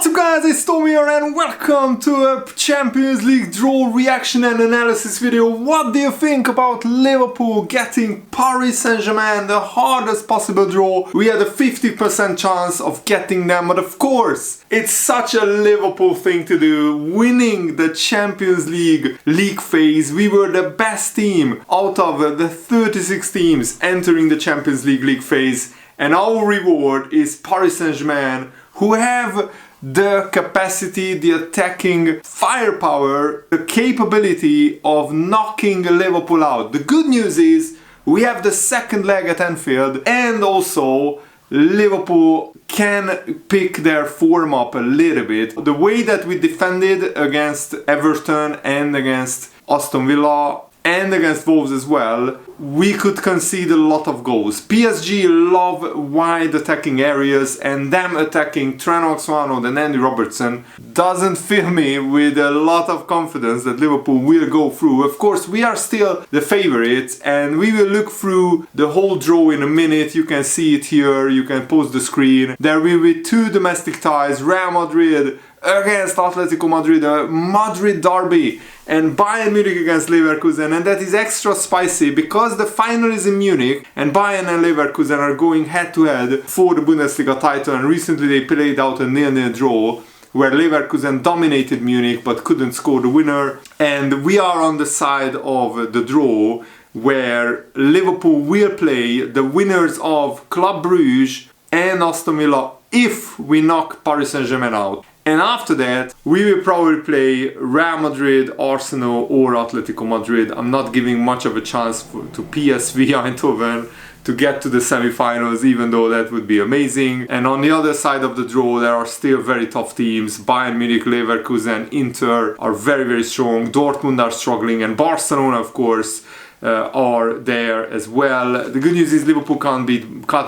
What's up guys, it's Tom here and welcome to a Champions League draw reaction and analysis video. What do you think about Liverpool getting Paris Saint-Germain, the hardest possible draw? We had a 50% chance of getting them, but of course, it's such a Liverpool thing to do, winning the Champions League phase. We were the best team out of the 36 teams entering the Champions League phase, and our reward is Paris Saint-Germain, who have the capacity, the attacking firepower, the capability of knocking Liverpool out. The good news is we have the second leg at Anfield, and also Liverpool can pick their form up a little bit. The way that we defended against Everton and against Aston Villa and against Wolves as well, we could concede a lot of goals. PSG love wide attacking areas, and them attacking Trent Alexander-Arnold and Andy Robertson doesn't fill me with a lot of confidence that Liverpool will go through. Of course, we are still the favorites, and we will look through the whole draw in a minute. You can see it here, you can pause the screen. There will be two domestic ties, Real Madrid against Atletico Madrid, a Madrid derby, and Bayern Munich against Leverkusen, and that is extra spicy because the final is in Munich and Bayern and Leverkusen are going head to head for the Bundesliga title, and recently they played out a 0-0 draw where Leverkusen dominated Munich but couldn't score the winner, and we are on the side of the draw where Liverpool will play the winners of Club Brugge and Aston Villa if we knock Paris Saint-Germain out. And after that, we will probably play Real Madrid, Arsenal or Atletico Madrid. I'm not giving much of a chance to PSV Eindhoven to get to the semi-finals, even though that would be amazing. And on the other side of the draw, there are still very tough teams. Bayern Munich, Leverkusen, Inter are very, very strong. Dortmund are struggling, and Barcelona, of course, are there as well. The good news is Liverpool can't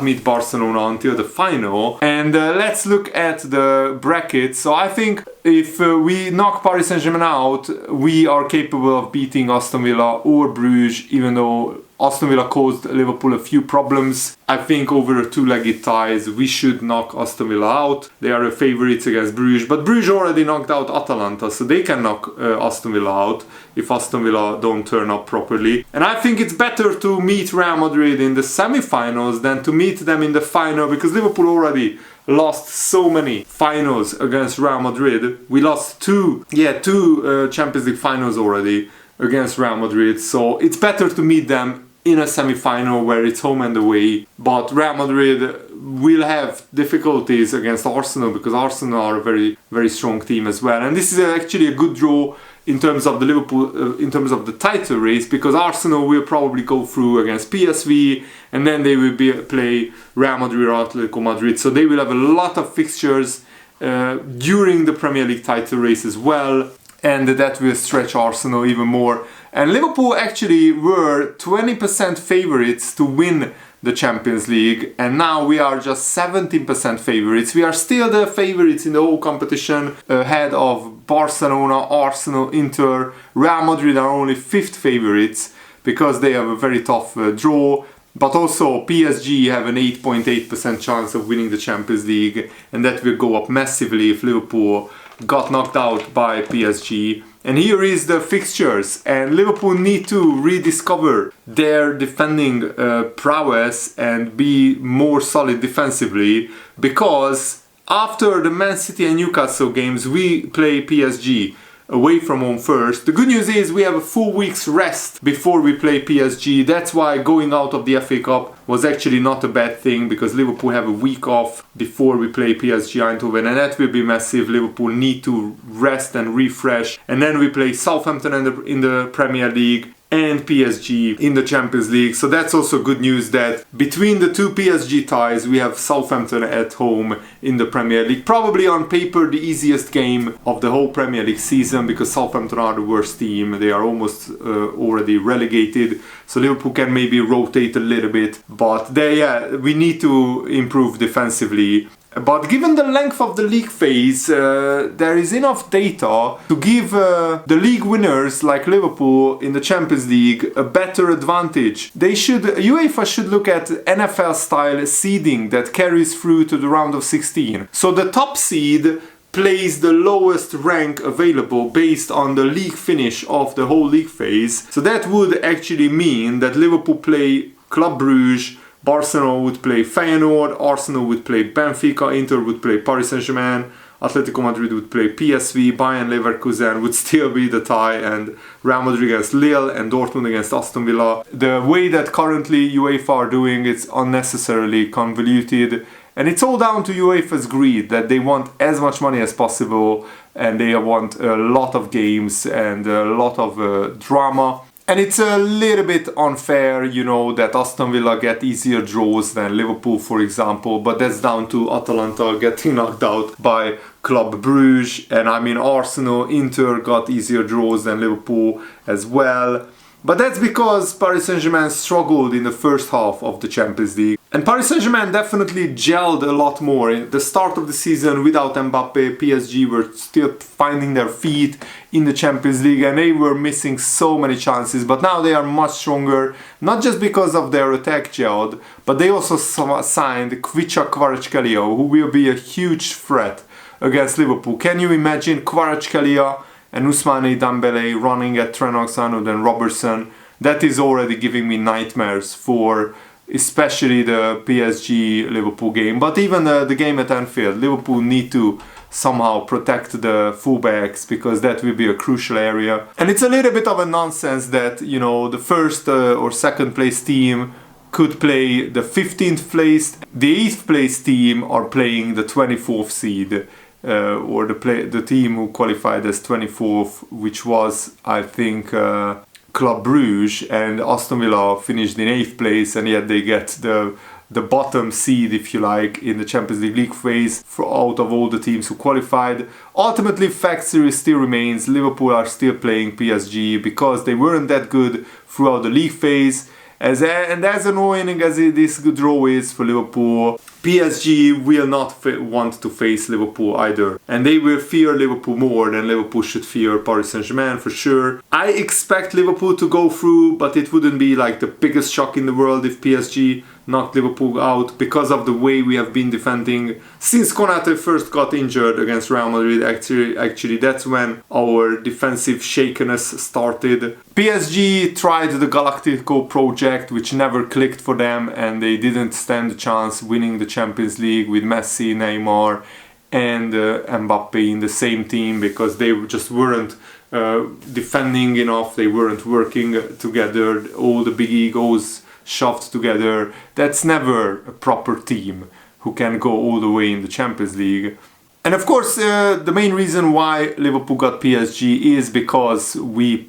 meet Barcelona until the final. And let's look at the brackets. So I think if we knock Paris Saint-Germain out, we are capable of beating Aston Villa or Bruges, even though Aston Villa caused Liverpool a few problems. I think over the two-legged ties, we should knock Aston Villa out. They are the favourites against Bruges, but Bruges already knocked out Atalanta, so they can knock Aston Villa out if Aston Villa don't turn up properly. And I think it's better to meet Real Madrid in the semi-finals than to meet them in the final, because Liverpool already lost so many finals against Real Madrid. We lost two Champions League finals already against Real Madrid, so it's better to meet them in a semi-final where it's home and away. But Real Madrid will have difficulties against Arsenal because Arsenal are a very, very strong team as well. And this is actually a good draw in terms of the Liverpool, in terms of the title race, because Arsenal will probably go through against PSV, and then they will play Real Madrid or Atletico Madrid. So they will have a lot of fixtures during the Premier League title race as well, and that will stretch Arsenal even more. And Liverpool actually were 20% favorites to win the Champions League, and now we are just 17% favorites. We are still the favorites in the whole competition, ahead of Barcelona, Arsenal, Inter. Real Madrid are only 5th favorites because they have a very tough draw. But also PSG have an 8.8% chance of winning the Champions League, and that will go up massively if Liverpool got knocked out by PSG. And here is the fixtures, and Liverpool need to rediscover their defending prowess and be more solid defensively, because after the Man City and Newcastle games we play PSG away from home first. The good news is we have a full week's rest before we play PSG. That's why going out of the FA Cup was actually not a bad thing, because Liverpool have a week off before we play PSG Eindhoven, and that will be massive. Liverpool need to rest and refresh, and then we play Southampton in the Premier League and PSG in the Champions League. So that's also good news that between the two PSG ties we have Southampton at home in the Premier League. Probably on paper the easiest game of the whole Premier League season, because Southampton are the worst team. They are almost already relegated, so Liverpool can maybe rotate a little bit, but we need to improve defensively. But given the length of the league phase, there is enough data to give the league winners like Liverpool in the Champions League a better advantage. UEFA should look at NFL style seeding that carries through to the round of 16. So the top seed plays the lowest rank available based on the league finish of the whole league phase. So that would actually mean that Liverpool play Club Brugge, Barcelona would play Feyenoord, Arsenal would play Benfica, Inter would play Paris Saint-Germain, Atletico Madrid would play PSV, Bayern-Leverkusen would still be the tie, and Real Madrid against Lille and Dortmund against Aston Villa. The way that currently UEFA are doing, it's unnecessarily convoluted, and it's all down to UEFA's greed that they want as much money as possible, and they want a lot of games and a lot of drama. And it's a little bit unfair, you know, that Aston Villa get easier draws than Liverpool, for example, but that's down to Atalanta getting knocked out by Club Brugge, and I mean Arsenal, Inter got easier draws than Liverpool as well. But that's because Paris Saint-Germain struggled in the first half of the Champions League. And Paris Saint-Germain definitely gelled a lot more. At the start of the season, without Mbappe, PSG were still finding their feet in the Champions League and they were missing so many chances. But now they are much stronger, not just because of their attack gelled, but they also signed Kvicha Kvaratskhelia, who will be a huge threat against Liverpool. Can you imagine Kvaratskhelia and Ousmane Dembele running at Trent Alexander-Arnold and Robertson? That is already giving me nightmares for especially the PSG-Liverpool game. But even the game at Anfield, Liverpool need to somehow protect the fullbacks because that will be a crucial area. And it's a little bit of a nonsense that, you know, the first or second place team could play the 15th place. The 8th place team are playing the 24th seed. Or the team who qualified as 24th, which was, I think, Club Brugge, and Aston Villa finished in 8th place, and yet they get the bottom seed, if you like, in the Champions League phase out of all the teams who qualified. Ultimately, fact series still remains. Liverpool are still playing PSG because they weren't that good throughout the league phase. And as annoying as this draw is for Liverpool, PSG will not want to face Liverpool either. And they will fear Liverpool more than Liverpool should fear Paris Saint-Germain for sure. I expect Liverpool to go through, but it wouldn't be like the biggest shock in the world if PSG knocked Liverpool out because of the way we have been defending. Since Konate first got injured against Real Madrid, actually that's when our defensive shakiness started. PSG tried the Galactico project, which never clicked for them, and they didn't stand a chance winning the Champions League with Messi, Neymar and Mbappe in the same team because they just weren't defending enough, they weren't working together, all the big egos shoved together. That's never a proper team who can go all the way in the Champions League. And of course, the main reason why Liverpool got PSG is because we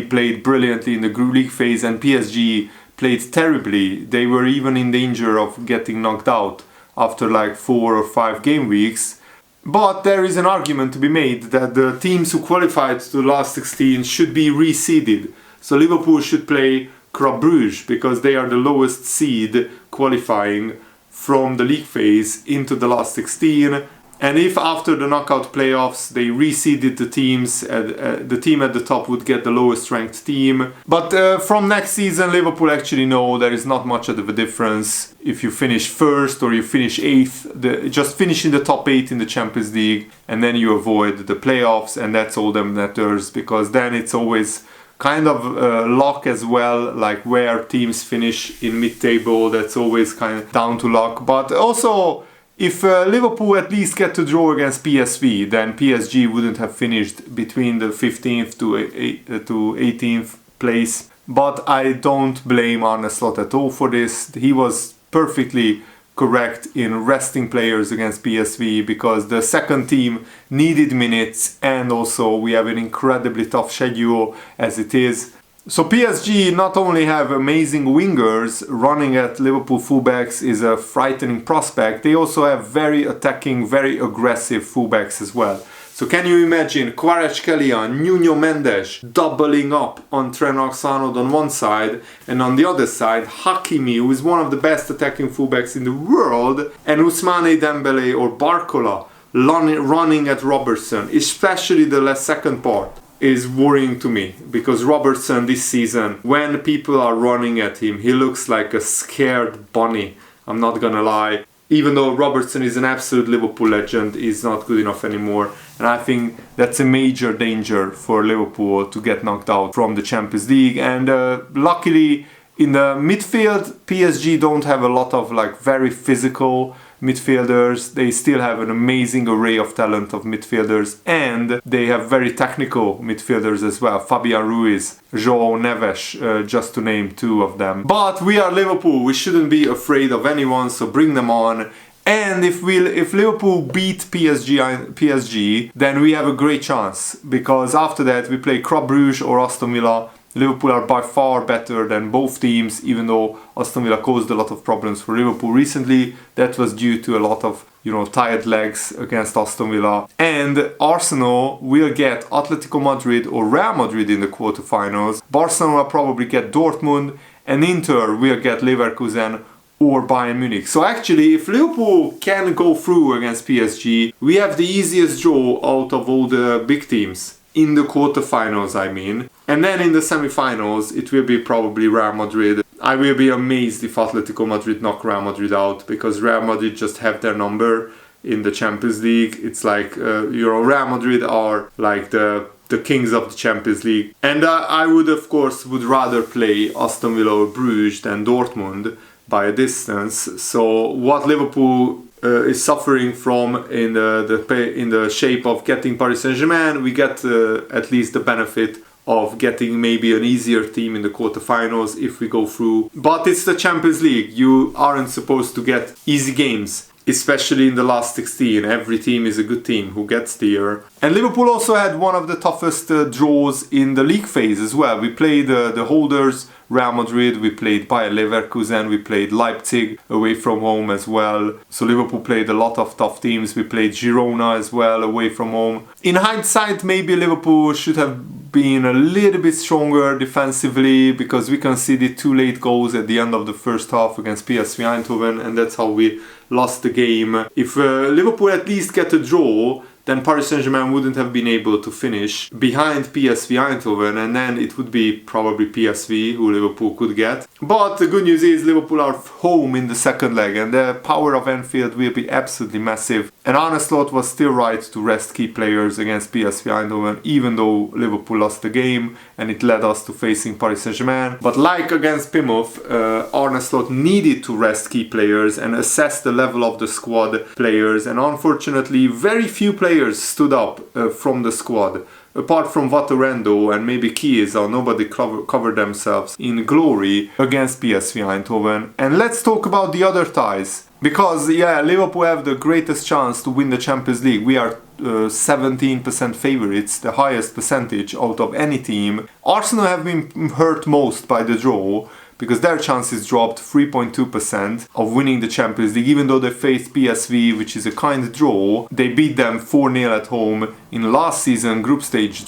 played brilliantly in the group league phase and PSG played terribly. They were even in danger of getting knocked out after like 4 or 5 game weeks. But there is an argument to be made that the teams who qualified to the last 16 should be reseeded. So Liverpool should play Club Brugge because they are the lowest seed qualifying from the league phase into the last 16. And if after the knockout playoffs they reseeded the teams, the team at the top would get the lowest ranked team. But from next season, Liverpool actually know there is not much of a difference if you finish first or you finish 8th. Just finish in the top 8 in the Champions League and then you avoid the playoffs, and that's all that matters because then it's always kind of luck as well, like where teams finish in mid-table. That's always kind of down to luck. But also, if Liverpool at least get to draw against PSV, then PSG wouldn't have finished between the 15th to 18th place. But I don't blame Arne Slot at all for this. He was perfectly correct in resting players against PSV because the second team needed minutes, and also we have an incredibly tough schedule as it is. So PSG not only have amazing wingers, running at Liverpool fullbacks is a frightening prospect, they also have very attacking, very aggressive fullbacks as well. So can you imagine Kvaratskhelia, Nuno Mendes doubling up on Trent Alexander-Arnold on one side, and on the other side Hakimi, who is one of the best attacking fullbacks in the world, and Ousmane Dembele or Barcola running at Robertson, especially the second part is worrying to me because Robertson this season, when people are running at him, he looks like a scared bunny. I'm not gonna lie. even though Robertson is an absolute Liverpool legend, is not good enough anymore. And I think that's a major danger for Liverpool to get knocked out from the Champions League. And luckily, in the midfield, PSG don't have a lot of like very physical midfielders. They still have an amazing array of talent of midfielders, and they have very technical midfielders as well. Fabian Ruiz, João Neves, just to name two of them. But we are Liverpool. We shouldn't be afraid of anyone, so bring them on. And if Liverpool beat PSG, then we have a great chance, because after that we play Club Brugge or Aston Villa. Liverpool are by far better than both teams, even though Aston Villa caused a lot of problems for Liverpool recently. That was due to a lot of, tired legs against Aston Villa. And Arsenal will get Atletico Madrid or Real Madrid in the quarterfinals. Barcelona probably get Dortmund, and Inter will get Leverkusen or Bayern Munich. So actually, if Liverpool can go through against PSG, we have the easiest draw out of all the big teams. In the quarterfinals, I mean. And then in the semi-finals, it will be probably Real Madrid. I will be amazed if Atletico Madrid knock Real Madrid out, because Real Madrid just have their number in the Champions League. It's like, Real Madrid are like the kings of the Champions League. And I would, of course, rather play Aston Villa or Bruges than Dortmund by a distance. So what Liverpool is suffering from in the shape of getting Paris Saint-Germain, we get at least the benefit of getting maybe an easier team in the quarterfinals if we go through. But it's the Champions League. You aren't supposed to get easy games, especially in the last 16. Every team is a good team who gets there. And Liverpool also had one of the toughest draws in the league phase as well. We played the holders, Real Madrid, we played Bayern-Leverkusen, we played Leipzig away from home as well. So Liverpool played a lot of tough teams. We played Girona as well away from home. In hindsight, maybe Liverpool should have been a little bit stronger defensively, because we conceded 2 late goals at the end of the first half against PSV Eindhoven, and that's how we lost the game. If Liverpool at least get a draw, then Paris Saint-Germain wouldn't have been able to finish behind PSV Eindhoven, and then it would be probably PSV who Liverpool could get. But the good news is Liverpool are home in the second leg, and the power of Anfield will be absolutely massive. And Arne Slot was still right to rest key players against PSV Eindhoven, even though Liverpool lost the game and it led us to facing Paris Saint-Germain. But like against Plymouth, Arne Slot needed to rest key players and assess the level of the squad players, and unfortunately very few players stood up from the squad. Apart from Vatorendo and maybe Chiesa, nobody covered themselves in glory against PSV Eindhoven. And let's talk about the other ties. Because, Liverpool have the greatest chance to win the Champions League. We are 17% favorites, the highest percentage out of any team. Arsenal have been hurt most by the draw, because their chances dropped 3.2% of winning the Champions League. Even though they faced PSV, which is a kind draw, they beat them 4-0 at home in last season group stage, they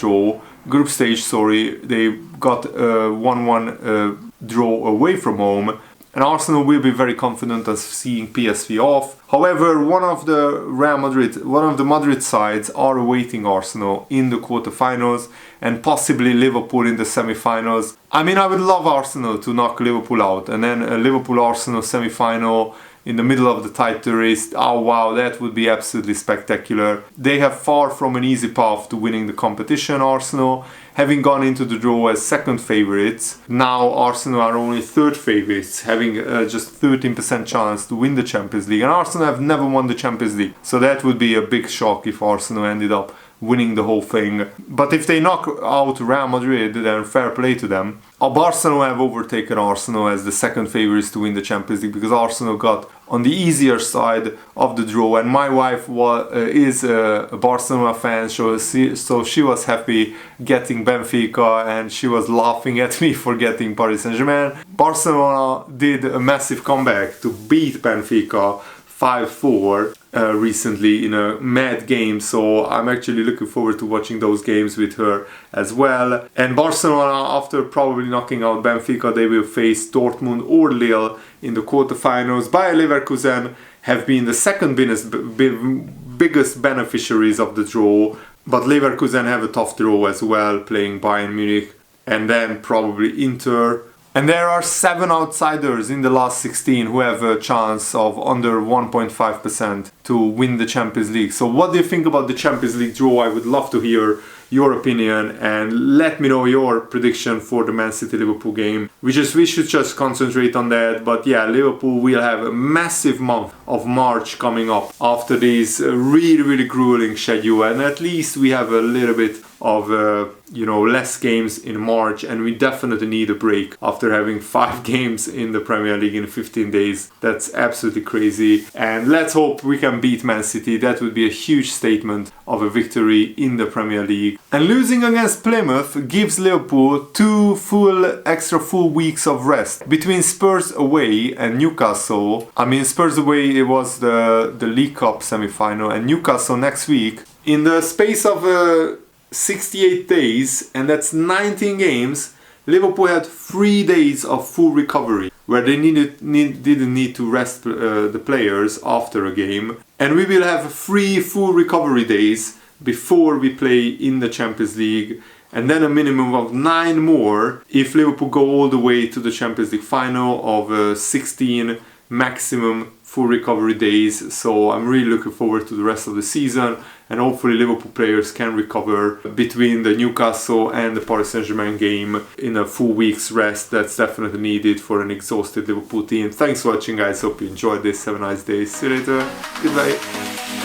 got a 1-1 draw away from home. And Arsenal will be very confident of seeing PSV off. However, one of the Madrid sides are awaiting Arsenal in the quarterfinals, and possibly Liverpool in the semi-finals. I mean, I would love Arsenal to knock Liverpool out, and then a Liverpool-Arsenal semi-final in the middle of the title race. Oh wow, that would be absolutely spectacular. They have far from an easy path to winning the competition, Arsenal. Having gone into the draw as second favourites, now Arsenal are only third favourites, having just 13% chance to win the Champions League. And Arsenal have never won the Champions League, so that would be a big shock if Arsenal ended up winning the whole thing. But if they knock out Real Madrid, then fair play to them. Barcelona have overtaken Arsenal as the second favourites to win the Champions League, because Arsenal got on the easier side of the draw, and my wife is a Barcelona fan, so she was happy getting Benfica, and she was laughing at me for getting Paris Saint-Germain. Barcelona did a massive comeback to beat Benfica 5-4 recently in a mad game, so I'm actually looking forward to watching those games with her as well. And Barcelona, after probably knocking out Benfica, they will face Dortmund or Lille in the quarterfinals. Bayern-Leverkusen have been the second biggest beneficiaries of the draw, but Leverkusen have a tough draw as well, playing Bayern Munich, and then probably Inter And there are 7 outsiders in the last 16 who have a chance of under 1.5% to win the Champions League. So what do you think about the Champions League draw? I would love to hear your opinion and let me know your prediction for the Man City-Liverpool game. We should just concentrate on that. But yeah, Liverpool will have a massive month of March coming up after this really grueling schedule, and at least we have a little bit of less games in March, and we definitely need a break after having 5 games in the Premier League in 15 days. That's absolutely crazy, and let's hope we can beat Man City. That would be a huge statement of a victory in the Premier League. And losing against Plymouth gives Liverpool 2 extra full weeks of rest between Spurs away and Newcastle. I mean, Spurs away, it was the League Cup semi-final, and Newcastle next week. In the space of 68 days, and that's 19 games, Liverpool had 3 days of full recovery where they didn't need to rest the players after a game, and we will have 3 full recovery days before we play in the Champions League, and then a minimum of 9 more if Liverpool go all the way to the Champions League final of 16 maximum full recovery days. So I'm really looking forward to the rest of the season, and hopefully Liverpool players can recover between the Newcastle and the Paris Saint-Germain game in a full week's rest. That's definitely needed for an exhausted Liverpool team. Thanks for watching, guys. Hope you enjoyed this. Have a nice day. See you later. Goodbye.